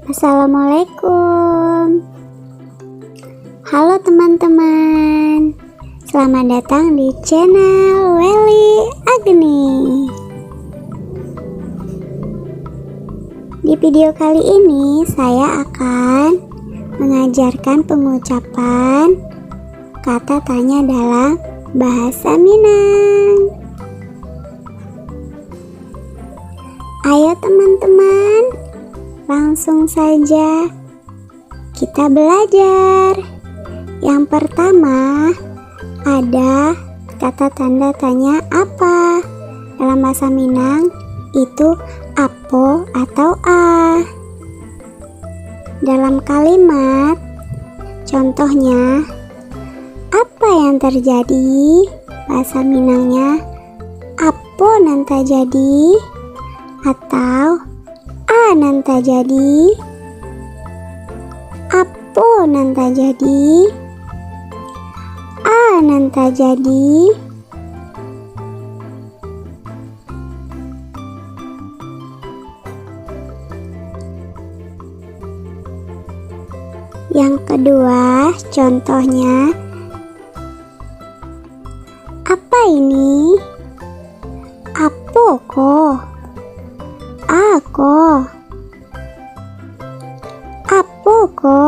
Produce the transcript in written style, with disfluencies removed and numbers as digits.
Assalamualaikum. Halo teman-teman, selamat datang di channel Welly Agni. Di video kali ini saya akan mengajarkan pengucapan kata tanya dalam bahasa Minang. Ayo teman-teman, langsung saja kita belajar. Yang pertama ada kata tanda tanya apa. Dalam bahasa Minang itu apo atau a. Dalam kalimat contohnya, apa yang terjadi? Bahasa Minangnya apo nanta jadi atau a nanta jadi. Apo nanta jadi, a nanta jadi. Yang kedua contohnya, apa ini? Apo ko, ako, apo ko.